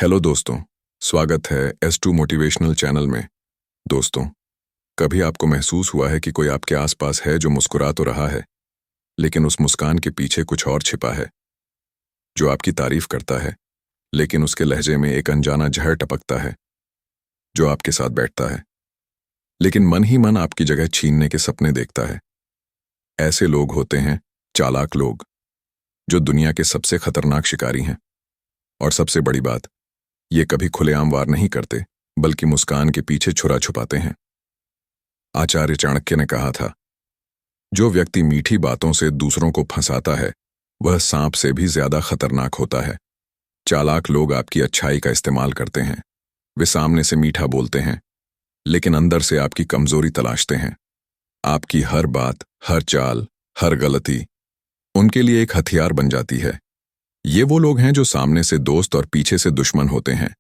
Hello दोस्तों, स्वागत है S2 मोटिवेशनल चैनल में। दोस्तों, कभी आपको महसूस हुआ है कि कोई आपके आसपास है जो मुस्कुरा तो रहा है, लेकिन उस मुस्कान के पीछे कुछ और छिपा है, जो आपकी तारीफ करता है, लेकिन उसके लहजे में एक अनजाना जहर टपकता है, जो आपके साथ बैठता है, लेकिन मन ही मन आपकी जगह छीनने के सपने देखता है। ऐसे लोग होते हैं चालाक लोग, जो दुनिया के सबसे खतरनाक शिकारी हैं। और सबसे बड़ी बात, ये कभी खुलेआम वार नहीं करते, बल्कि मुस्कान के पीछे छुरा छुपाते हैं। आचार्य चाणक्य ने कहा था, जो व्यक्ति मीठी बातों से दूसरों को फंसाता है, वह सांप से भी ज्यादा खतरनाक होता है। चालाक लोग आपकी अच्छाई का इस्तेमाल करते हैं। वे सामने से मीठा बोलते हैं, लेकिन अंदर से आपकी कमजोरी तलाशते हैं। आपकी हर बात, हर चाल, हर गलती उनके लिए एक हथियार बन जाती है। ये वो लोग हैं जो सामने से दोस्त और पीछे से दुश्मन होते हैं।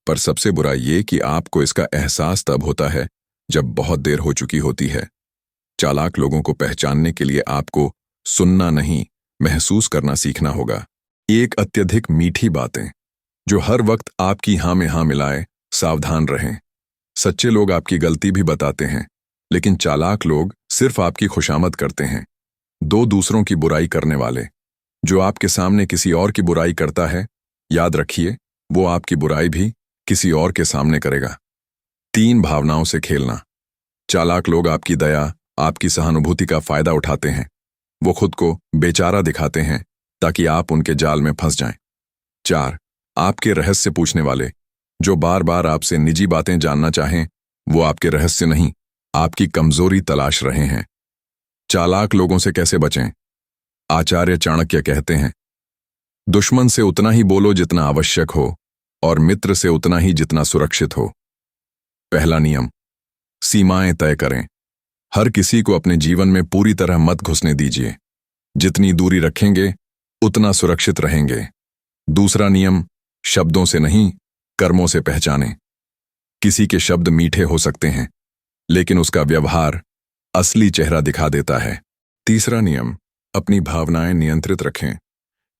पर सबसे बुरा ये कि आपको इसका एहसास तब होता है जब बहुत देर हो चुकी होती है। चालाक लोगों को पहचानने के लिए आपको सुनना नहीं, महसूस करना सीखना होगा। एक अत्यधिक मीठी बातें जो हर वक्त आपकी हाँ में हाँ मिलाए, सावधान रहें। सच्चे लोग आपकी गलती भी बताते हैं, लेकिन चालाक लोग सिर्फ आपकी खुशामद करते हैं। दो दूसरों की बुराई करने वाले, जो आपके सामने किसी और की बुराई करता है, याद रखिए वो आपकी बुराई भी किसी और के सामने करेगा। 3 भावनाओं से खेलना। चालाक लोग आपकी दया, आपकी सहानुभूति का फायदा उठाते हैं। वो खुद को बेचारा दिखाते हैं ताकि आप उनके जाल में फंस जाएं। 4, आपके रहस्य पूछने वाले, जो बार बार आपसे निजी बातें जानना चाहें। वो आपके रहस्य नहीं, आपकी कमजोरी तलाश रहे हैं। चालाक लोगों से कैसे बचें? आचार्य चाणक्य कहते हैं, दुश्मन से उतना ही बोलो जितना आवश्यक हो, और मित्र से उतना ही जितना सुरक्षित हो। पहला नियम, सीमाएं तय करें। हर किसी को अपने जीवन में पूरी तरह मत घुसने दीजिए। जितनी दूरी रखेंगे, उतना सुरक्षित रहेंगे। दूसरा नियम, शब्दों से नहीं, कर्मों से पहचानें। किसी के शब्द मीठे हो सकते हैं, लेकिन उसका व्यवहार असली चेहरा दिखा देता है। तीसरा नियम, अपनी भावनाएं नियंत्रित रखें।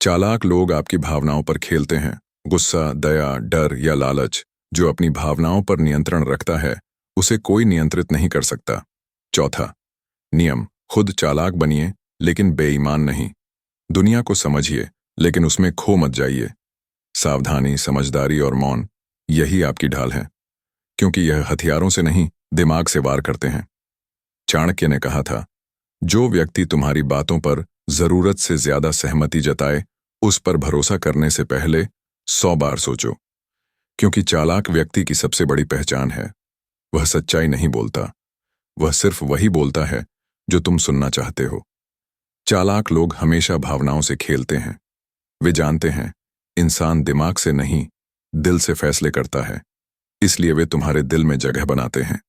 चालाक लोग आपकी भावनाओं पर खेलते हैं। गुस्सा, दया, डर या लालच, जो अपनी भावनाओं पर नियंत्रण रखता है, उसे कोई नियंत्रित नहीं कर सकता। चौथा नियम, खुद चालाक बनिए, लेकिन बेईमान नहीं। दुनिया को समझिए, लेकिन उसमें खो मत जाइए। सावधानी, समझदारी और मौन, यही आपकी ढाल है, क्योंकि यह हथियारों से नहीं, दिमाग से वार करते हैं। चाणक्य ने कहा था, जो व्यक्ति तुम्हारी बातों पर जरूरत से ज्यादा सहमति जताए, उस पर भरोसा करने से पहले 100 बार सोचो। क्योंकि चालाक व्यक्ति की सबसे बड़ी पहचान है, वह सच्चाई नहीं बोलता, वह सिर्फ वही बोलता है जो तुम सुनना चाहते हो। चालाक लोग हमेशा भावनाओं से खेलते हैं। वे जानते हैं इंसान दिमाग से नहीं, दिल से फैसले करता है। इसलिए वे तुम्हारे दिल में जगह बनाते हैं,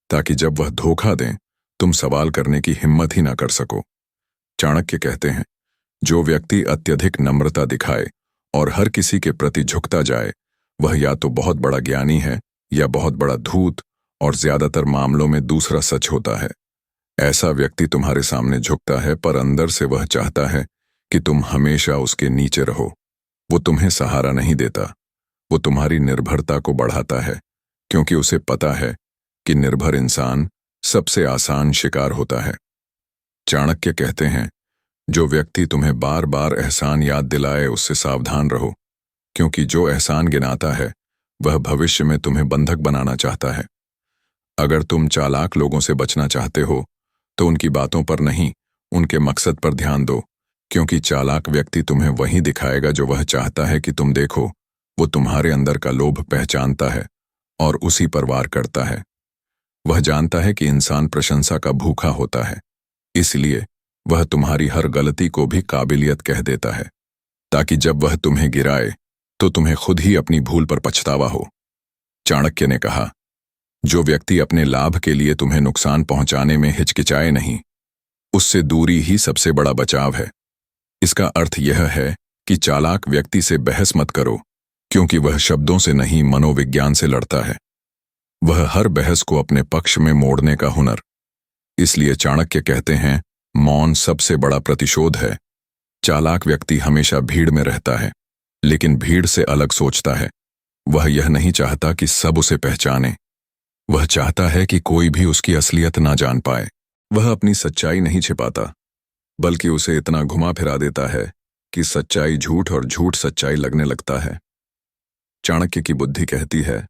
ताकि जब वह धोखा दें, तुम सवाल करने की हिम्मत ही ना कर सको। चाणक्य कहते हैं, जो व्यक्ति अत्यधिक नम्रता दिखाए और हर किसी के प्रति झुकता जाए, वह या तो बहुत बड़ा ज्ञानी है या बहुत बड़ा धूर्त, और ज्यादातर मामलों में दूसरा सच होता है। ऐसा व्यक्ति तुम्हारे सामने झुकता है, पर अंदर से वह चाहता है कि तुम हमेशा उसके नीचे रहो। वो तुम्हें सहारा नहीं देता, वो तुम्हारी निर्भरता को बढ़ाता है, क्योंकि उसे पता है कि निर्भर इंसान सबसे आसान शिकार होता है। चाणक्य कहते हैं, जो व्यक्ति तुम्हें बार बार एहसान याद दिलाए, उससे सावधान रहो, क्योंकि जो एहसान गिनाता है, वह भविष्य में तुम्हें बंधक बनाना चाहता है। अगर तुम चालाक लोगों से बचना चाहते हो, तो उनकी बातों पर नहीं, उनके मकसद पर ध्यान दो, क्योंकि चालाक व्यक्ति तुम्हें वही दिखाएगा जो वह चाहता है कि तुम देखो। वो तुम्हारे अंदर का लोभ पहचानता है और उसी पर वार करता है। वह जानता है कि इंसान प्रशंसा का भूखा होता है, इसलिए वह तुम्हारी हर गलती को भी काबिलियत कह देता है, ताकि जब वह तुम्हें गिराए, तो तुम्हें खुद ही अपनी भूल पर पछतावा हो। चाणक्य ने कहा, जो व्यक्ति अपने लाभ के लिए तुम्हें नुकसान पहुंचाने में हिचकिचाए नहीं, उससे दूरी ही सबसे बड़ा बचाव है। इसका अर्थ यह है कि चालाक व्यक्ति से बहस मत करो, क्योंकि वह शब्दों से नहीं, मनोविज्ञान से लड़ता है। वह हर बहस को अपने पक्ष में मोड़ने का हुनर। इसलिए चाणक्य कहते हैं, मौन सबसे बड़ा प्रतिशोध है। चालाक व्यक्ति हमेशा भीड़ में रहता है, लेकिन भीड़ से अलग सोचता है। वह यह नहीं चाहता कि सब उसे पहचाने। वह चाहता है कि कोई भी उसकी असलियत ना जान पाए। वह अपनी सच्चाई नहीं छिपाता, बल्कि उसे इतना घुमा फिरा देता है कि सच्चाई झूठ और झूठ सच्चाई लगने लगता है। चाणक्य की बुद्धि कहती है,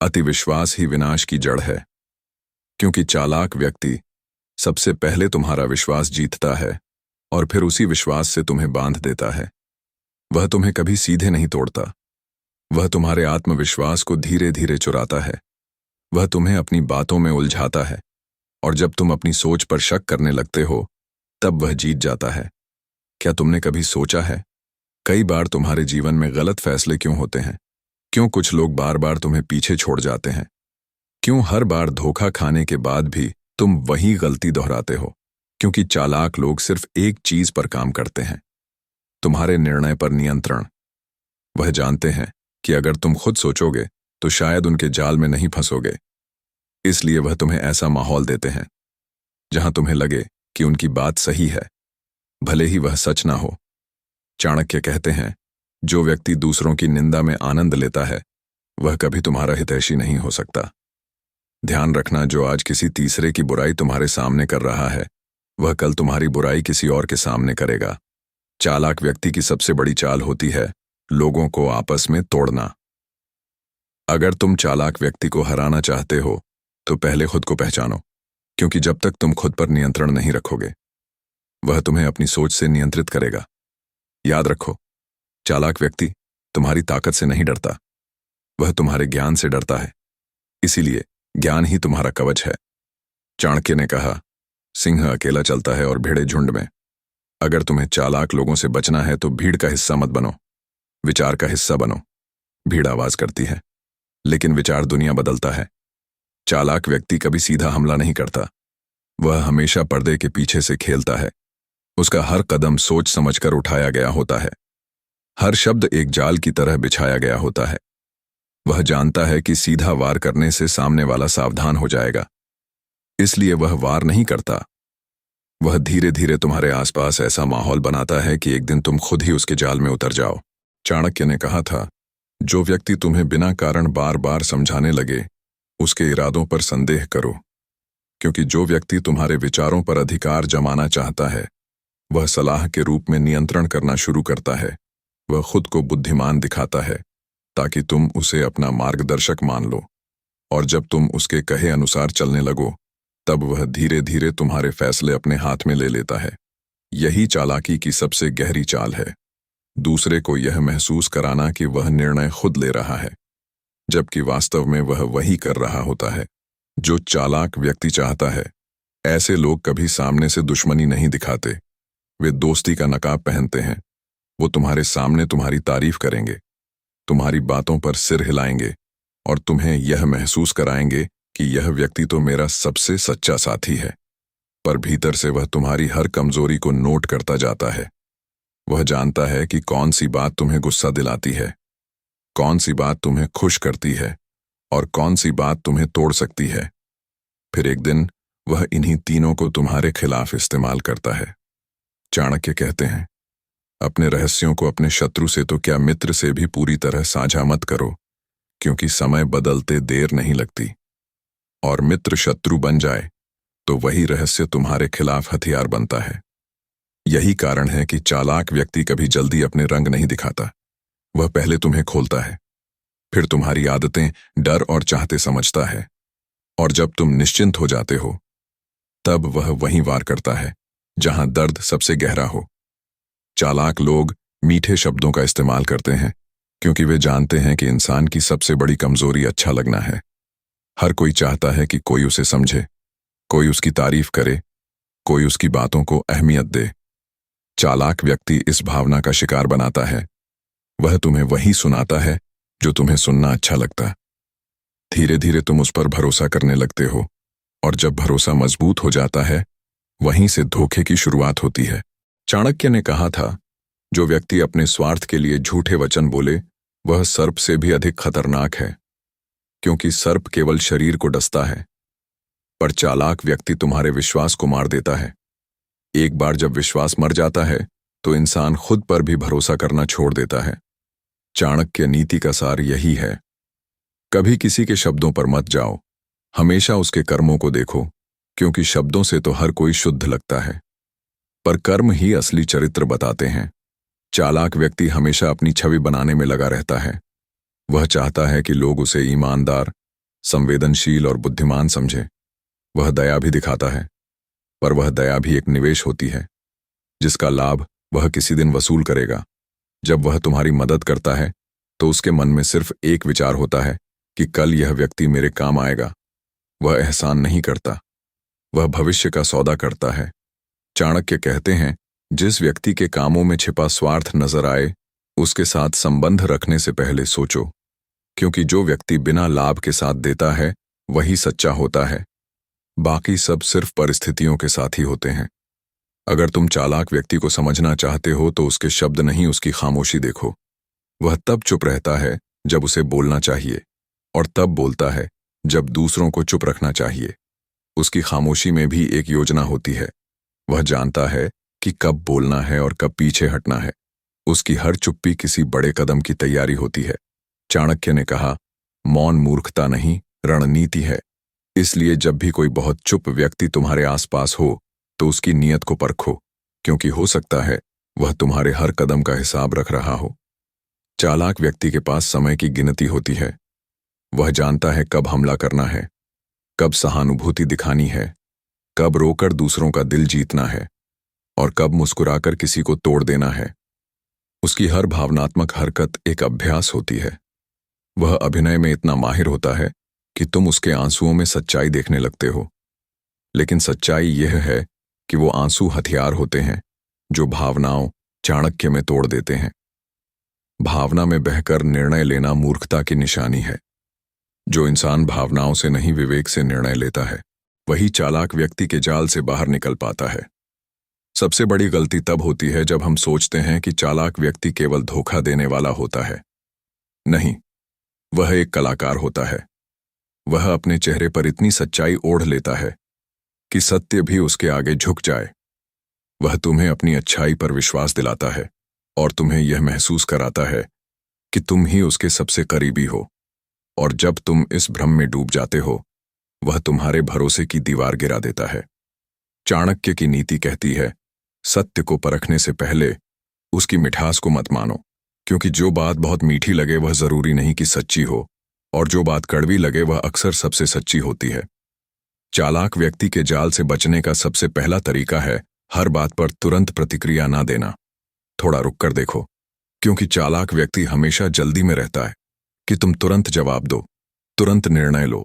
अति विश्वास ही विनाश की जड़ है। क्योंकि चालाक व्यक्ति सबसे पहले तुम्हारा विश्वास जीतता है और फिर उसी विश्वास से तुम्हें बांध देता है। वह तुम्हें कभी सीधे नहीं तोड़ता। वह तुम्हारे आत्मविश्वास को धीरे धीरे चुराता है। वह तुम्हें अपनी बातों में उलझाता है और जब तुम अपनी सोच पर शक करने लगते हो, तब वह जीत जाता है। क्या तुमने कभी सोचा है, कई बार तुम्हारे जीवन में गलत फैसले क्यों होते हैं? क्यों कुछ लोग बार बार तुम्हें पीछे छोड़ जाते हैं? क्यों हर बार धोखा खाने के बाद भी तुम वही गलती दोहराते हो? क्योंकि चालाक लोग सिर्फ एक चीज पर काम करते हैं, तुम्हारे निर्णय पर नियंत्रण। वह जानते हैं कि अगर तुम खुद सोचोगे तो शायद उनके जाल में नहीं फंसोगे। इसलिए वह तुम्हें ऐसा माहौल देते हैं जहां तुम्हें लगे कि उनकी बात सही है, भले ही वह सच ना हो। चाणक्य कहते हैं, जो व्यक्ति दूसरों की निंदा में आनंद लेता है, वह कभी तुम्हारा हितैषी नहीं हो सकता। ध्यान रखना, जो आज किसी तीसरे की बुराई तुम्हारे सामने कर रहा है, वह कल तुम्हारी बुराई किसी और के सामने करेगा। चालाक व्यक्ति की सबसे बड़ी चाल होती है लोगों को आपस में तोड़ना। अगर तुम चालाक व्यक्ति को हराना चाहते हो, तो पहले खुद को पहचानो, क्योंकि जब तक तुम खुद पर नियंत्रण नहीं रखोगे, वह तुम्हें अपनी सोच से नियंत्रित करेगा। याद रखो, चालाक व्यक्ति तुम्हारी ताकत से नहीं डरता, वह तुम्हारे ज्ञान से डरता है। इसीलिए ज्ञान ही तुम्हारा कवच है। चाणक्य ने कहा, सिंह अकेला चलता है और भेड़े झुंड में। अगर तुम्हें चालाक लोगों से बचना है तो भीड़ का हिस्सा मत बनो, विचार का हिस्सा बनो। भीड़ आवाज करती है, लेकिन विचार दुनिया बदलता है। चालाक व्यक्ति कभी सीधा हमला नहीं करता, वह हमेशा पर्दे के पीछे से खेलता है। उसका हर कदम सोच समझकर उठाया गया होता है। हर शब्द एक जाल की तरह बिछाया गया होता है। वह जानता है कि सीधा वार करने से सामने वाला सावधान हो जाएगा, इसलिए वह वार नहीं करता। वह धीरे धीरे तुम्हारे आसपास ऐसा माहौल बनाता है कि एक दिन तुम खुद ही उसके जाल में उतर जाओ। चाणक्य ने कहा था, जो व्यक्ति तुम्हें बिना कारण बार बार समझाने लगे, उसके इरादों पर संदेह करो। क्योंकि जो व्यक्ति तुम्हारे विचारों पर अधिकार जमाना चाहता है, वह सलाह के रूप में नियंत्रण करना शुरू करता है। वह खुद को बुद्धिमान दिखाता है ताकि तुम उसे अपना मार्गदर्शक मान लो, और जब तुम उसके कहे अनुसार चलने लगो, तब वह धीरे धीरे तुम्हारे फैसले अपने हाथ में ले लेता है। यही चालाकी की सबसे गहरी चाल है, दूसरे को यह महसूस कराना कि वह निर्णय खुद ले रहा है, जबकि वास्तव में वह वही कर रहा होता है जो चालाक व्यक्ति चाहता है। ऐसे लोग कभी सामने से दुश्मनी नहीं दिखाते, वे दोस्ती का नकाब पहनते हैं। वो तुम्हारे सामने तुम्हारी तारीफ करेंगे, तुम्हारी बातों पर सिर हिलाएंगे और तुम्हें यह महसूस कराएंगे कि यह व्यक्ति तो मेरा सबसे सच्चा साथी है। पर भीतर से वह तुम्हारी हर कमजोरी को नोट करता जाता है। वह जानता है कि कौन सी बात तुम्हें गुस्सा दिलाती है, कौन सी बात तुम्हें खुश करती है और कौन सी बात तुम्हें तोड़ सकती है। फिर एक दिन वह इन्हीं तीनों को तुम्हारे खिलाफ इस्तेमाल करता है। चाणक्य कहते हैं, अपने रहस्यों को अपने शत्रु से तो क्या मित्र से भी पूरी तरह साझा मत करो, क्योंकि समय बदलते देर नहीं लगती। और मित्र शत्रु बन जाए तो वही रहस्य तुम्हारे खिलाफ हथियार बनता है। यही कारण है कि चालाक व्यक्ति कभी जल्दी अपने रंग नहीं दिखाता। वह पहले तुम्हें खोलता है, फिर तुम्हारी आदतें, डर और चाहते समझता है, और जब तुम निश्चिंत हो जाते हो, तब वह वहीं वार करता है जहां दर्द सबसे गहरा हो। चालाक लोग मीठे शब्दों का इस्तेमाल करते हैं, क्योंकि वे जानते हैं कि इंसान की सबसे बड़ी कमजोरी अच्छा लगना है। हर कोई चाहता है कि कोई उसे समझे, कोई उसकी तारीफ करे, कोई उसकी बातों को अहमियत दे। चालाक व्यक्ति इस भावना का शिकार बनाता है। वह तुम्हें वही सुनाता है जो तुम्हें सुनना अच्छा लगता। धीरे धीरे तुम उस पर भरोसा करने लगते हो, और जब भरोसा मजबूत हो जाता है, वहीं से धोखे की शुरुआत होती है। चाणक्य ने कहा था, जो व्यक्ति अपने स्वार्थ के लिए झूठे वचन बोले, वह सर्प से भी अधिक खतरनाक है, क्योंकि सर्प केवल शरीर को डसता है, पर चालाक व्यक्ति तुम्हारे विश्वास को मार देता है। एक बार जब विश्वास मर जाता है, तो इंसान खुद पर भी भरोसा करना छोड़ देता है। चाणक्य नीति का सार यही है, कभी किसी के शब्दों पर मत जाओ, हमेशा उसके कर्मों को देखो, क्योंकि शब्दों से तो हर कोई शुद्ध लगता है, पर कर्म ही असली चरित्र बताते हैं। चालाक व्यक्ति हमेशा अपनी छवि बनाने में लगा रहता है। वह चाहता है कि लोग उसे ईमानदार, संवेदनशील और बुद्धिमान समझें। वह दया भी दिखाता है, पर वह दया भी एक निवेश होती है, जिसका लाभ वह किसी दिन वसूल करेगा। जब वह तुम्हारी मदद करता है, तो उसके मन में सिर्फ एक विचार होता है कि कल यह व्यक्ति मेरे काम आएगा। वह एहसान नहीं करता, वह भविष्य का सौदा करता है। चाणक्य कहते हैं, जिस व्यक्ति के कामों में छिपा स्वार्थ नजर आए, उसके साथ संबंध रखने से पहले सोचो, क्योंकि जो व्यक्ति बिना लाभ के साथ देता है, वही सच्चा होता है। बाकी सब सिर्फ परिस्थितियों के साथ ही होते हैं। अगर तुम चालाक व्यक्ति को समझना चाहते हो तो उसके शब्द नहीं, उसकी खामोशी देखो। वह तब चुप रहता है जब उसे बोलना चाहिए, और तब बोलता है जब दूसरों को चुप रखना चाहिए। उसकी खामोशी में भी एक योजना होती है। वह जानता है कि कब बोलना है और कब पीछे हटना है। उसकी हर चुप्पी किसी बड़े कदम की तैयारी होती है। चाणक्य ने कहा, मौन मूर्खता नहीं, रणनीति है। इसलिए जब भी कोई बहुत चुप व्यक्ति तुम्हारे आसपास हो, तो उसकी नीयत को परखो, क्योंकि हो सकता है वह तुम्हारे हर कदम का हिसाब रख रहा हो। चालाक व्यक्ति के पास समय की गिनती होती है। वह जानता है कब हमला करना है, कब सहानुभूति दिखानी है, कब रोकर दूसरों का दिल जीतना है, और कब मुस्कुराकर किसी को तोड़ देना है। उसकी हर भावनात्मक हरकत एक अभ्यास होती है। वह अभिनय में इतना माहिर होता है कि तुम उसके आंसुओं में सच्चाई देखने लगते हो। लेकिन सच्चाई यह है कि वो आंसू हथियार होते हैं जो भावनाओं चाणक्य में तोड़ देते हैं। भावना में बहकर निर्णय लेना मूर्खता की निशानी है। जो इंसान भावनाओं से नहीं विवेक से निर्णय लेता है, वही चालाक व्यक्ति के जाल से बाहर निकल पाता है। सबसे बड़ी गलती तब होती है जब हम सोचते हैं कि चालाक व्यक्ति केवल धोखा देने वाला होता है। नहीं, वह एक कलाकार होता है। वह अपने चेहरे पर इतनी सच्चाई ओढ़ लेता है कि सत्य भी उसके आगे झुक जाए। वह तुम्हें अपनी अच्छाई पर विश्वास दिलाता है और तुम्हें यह महसूस कराता है कि तुम ही उसके सबसे करीबी हो। और जब तुम इस भ्रम में डूब जाते हो, वह तुम्हारे भरोसे की दीवार गिरा देता है। चाणक्य की नीति कहती है, सत्य को परखने से पहले उसकी मिठास को मत मानो, क्योंकि जो बात बहुत मीठी लगे वह जरूरी नहीं कि सच्ची हो, और जो बात कड़वी लगे वह अक्सर सबसे सच्ची होती है। चालाक व्यक्ति के जाल से बचने का सबसे पहला तरीका है हर बात पर तुरंत प्रतिक्रिया ना देना। थोड़ा रुक कर देखो, क्योंकि चालाक व्यक्ति हमेशा जल्दी में रहता है कि तुम तुरंत जवाब दो, तुरंत निर्णय लो।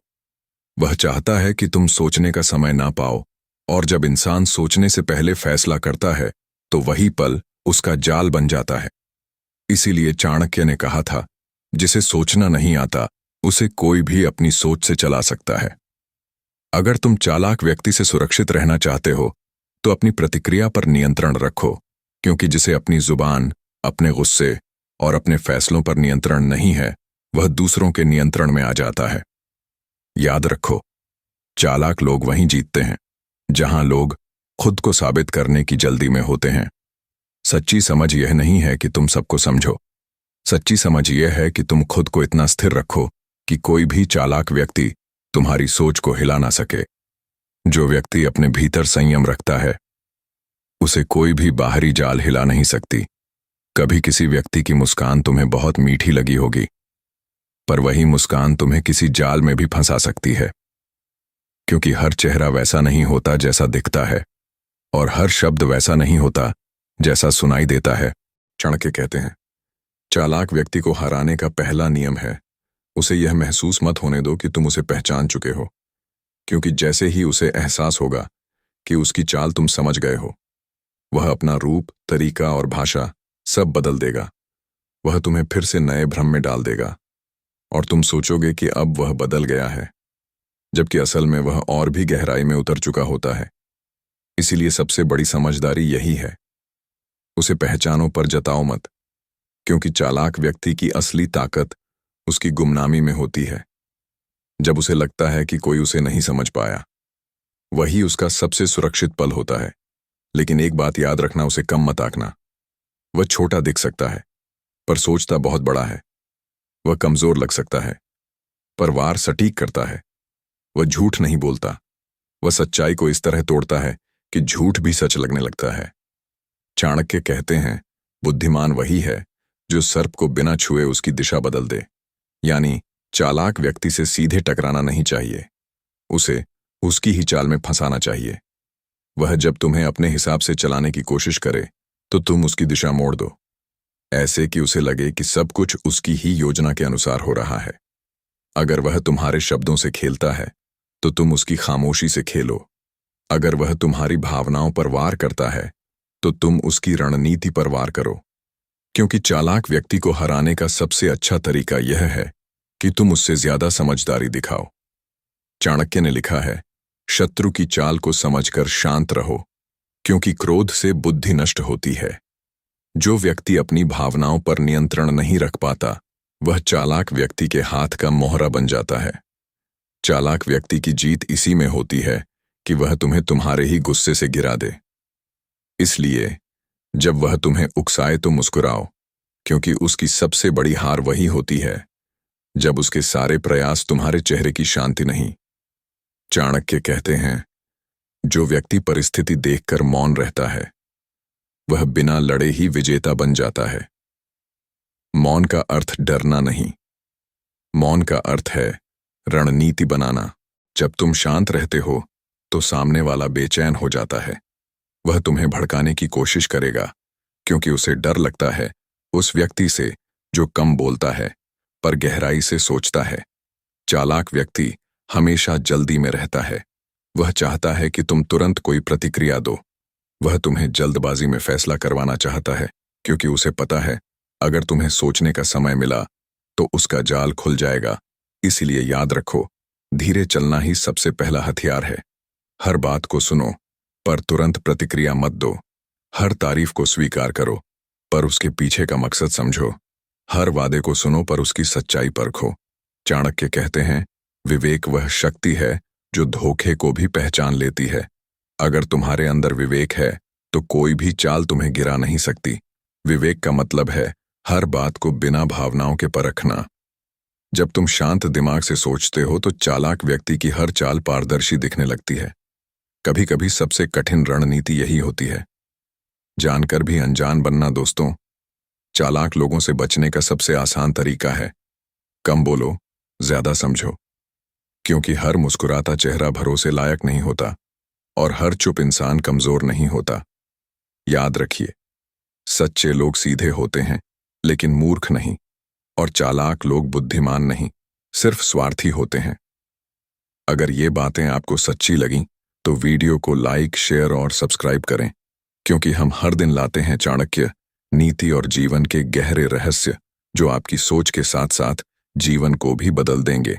वह चाहता है कि तुम सोचने का समय ना पाओ, और जब इंसान सोचने से पहले फैसला करता है तो वही पल उसका जाल बन जाता है। इसीलिए चाणक्य ने कहा था, जिसे सोचना नहीं आता उसे कोई भी अपनी सोच से चला सकता है। अगर तुम चालाक व्यक्ति से सुरक्षित रहना चाहते हो तो अपनी प्रतिक्रिया पर नियंत्रण रखो, क्योंकि जिसे अपनी जुबान, अपने गुस्से और अपने फैसलों पर नियंत्रण नहीं है, वह दूसरों के नियंत्रण में आ जाता है। याद रखो, चालाक लोग वहीं जीतते हैं जहां लोग खुद को साबित करने की जल्दी में होते हैं। सच्ची समझ यह नहीं है कि तुम सबको समझो। सच्ची समझ यह है कि तुम खुद को इतना स्थिर रखो कि कोई भी चालाक व्यक्ति तुम्हारी सोच को हिला ना सके। जो व्यक्ति अपने भीतर संयम रखता है, उसे कोई भी बाहरी जाल हिला नहीं सकती। कभी किसी व्यक्ति की मुस्कान तुम्हें बहुत मीठी लगी होगी, पर वही मुस्कान तुम्हें किसी जाल में भी फंसा सकती है, क्योंकि हर चेहरा वैसा नहीं होता जैसा दिखता है, और हर शब्द वैसा नहीं होता जैसा सुनाई देता है। चाणक्य कहते हैं, चालाक व्यक्ति को हराने का पहला नियम है, उसे यह महसूस मत होने दो कि तुम उसे पहचान चुके हो, क्योंकि जैसे ही उसे एहसास होगा कि उसकी चाल तुम समझ गए हो, वह अपना रूप, तरीका और भाषा सब बदल देगा। वह तुम्हें फिर से नए भ्रम में डाल देगा और तुम सोचोगे कि अब वह बदल गया है, जबकि असल में वह और भी गहराई में उतर चुका होता है। इसीलिए सबसे बड़ी समझदारी यही है, उसे पहचानो पर जताओ मत, क्योंकि चालाक व्यक्ति की असली ताकत उसकी गुमनामी में होती है। जब उसे लगता है कि कोई उसे नहीं समझ पाया, वही उसका सबसे सुरक्षित पल होता है। लेकिन एक बात याद रखना, उसे कम मत आंकना। वह छोटा दिख सकता है, पर सोचता बहुत बड़ा है। वह कमजोर लग सकता है, पर वार सटीक करता है। वह झूठ नहीं बोलता। वह सच्चाई को इस तरह तोड़ता है कि झूठ भी सच लगने लगता है। चाणक्य कहते हैं, बुद्धिमान वही है जो सर्प को बिना छुए उसकी दिशा बदल दे। यानी चालाक व्यक्ति से सीधे टकराना नहीं चाहिए, उसे उसकी ही चाल में फंसाना चाहिए। वह जब तुम्हें अपने हिसाब से चलाने की कोशिश करे तो तुम उसकी दिशा मोड़ दो, ऐसे कि उसे लगे कि सब कुछ उसकी ही योजना के अनुसार हो रहा है। अगर वह तुम्हारे शब्दों से खेलता है तो तुम उसकी खामोशी से खेलो। अगर वह तुम्हारी भावनाओं पर वार करता है तो तुम उसकी रणनीति पर वार करो। क्योंकि चालाक व्यक्ति को हराने का सबसे अच्छा तरीका यह है कि तुम उससे ज्यादा समझदारी दिखाओ। चाणक्य ने लिखा है, शत्रु की चाल को समझकर शांत रहो, क्योंकि क्रोध से बुद्धि नष्ट होती है। जो व्यक्ति अपनी भावनाओं पर नियंत्रण नहीं रख पाता, वह चालाक व्यक्ति के हाथ का मोहरा बन जाता है। चालाक व्यक्ति की जीत इसी में होती है कि वह तुम्हें तुम्हारे ही गुस्से से गिरा दे। इसलिए जब वह तुम्हें उकसाए तो मुस्कुराओ, क्योंकि उसकी सबसे बड़ी हार वही होती है जब उसके सारे प्रयास तुम्हारे चेहरे की शांति नहीं। चाणक्य कहते हैं, जो व्यक्ति परिस्थिति देखकर मौन रहता है वह बिना लड़े ही विजेता बन जाता है। मौन का अर्थ डरना नहीं, मौन का अर्थ है रणनीति बनाना। जब तुम शांत रहते हो तो सामने वाला बेचैन हो जाता है। वह तुम्हें भड़काने की कोशिश करेगा, क्योंकि उसे डर लगता है उस व्यक्ति से जो कम बोलता है पर गहराई से सोचता है। चालाक व्यक्ति हमेशा जल्दी में रहता है। वह चाहता है कि तुम तुरंत कोई प्रतिक्रिया दो। वह तुम्हें जल्दबाजी में फैसला करवाना चाहता है, क्योंकि उसे पता है अगर तुम्हें सोचने का समय मिला तो उसका जाल खुल जाएगा। इसीलिए याद रखो, धीरे चलना ही सबसे पहला हथियार है। हर बात को सुनो पर तुरंत प्रतिक्रिया मत दो। हर तारीफ को स्वीकार करो पर उसके पीछे का मकसद समझो। हर वादे को सुनो पर उसकी सच्चाई परखो। चाणक्य कहते हैं, विवेक वह शक्ति है जो धोखे को भी पहचान लेती है। अगर तुम्हारे अंदर विवेक है तो कोई भी चाल तुम्हें गिरा नहीं सकती। विवेक का मतलब है हर बात को बिना भावनाओं के परखना। जब तुम शांत दिमाग से सोचते हो तो चालाक व्यक्ति की हर चाल पारदर्शी दिखने लगती है। कभी कभी सबसे कठिन रणनीति यही होती है, जानकर भी अनजान बनना। दोस्तों, चालाक लोगों से बचने का सबसे आसान तरीका है, कम बोलो, ज्यादा समझो। क्योंकि हर मुस्कुराता चेहरा भरोसे लायक नहीं होता और हर चुप इंसान कमजोर नहीं होता। याद रखिए, सच्चे लोग सीधे होते हैं लेकिन मूर्ख नहीं, और चालाक लोग बुद्धिमान नहीं, सिर्फ स्वार्थी होते हैं। अगर ये बातें आपको सच्ची लगीं तो वीडियो को लाइक, शेयर और सब्सक्राइब करें, क्योंकि हम हर दिन लाते हैं चाणक्य नीति और जीवन के गहरे रहस्य जो आपकी सोच के साथ साथ जीवन को भी बदल देंगे।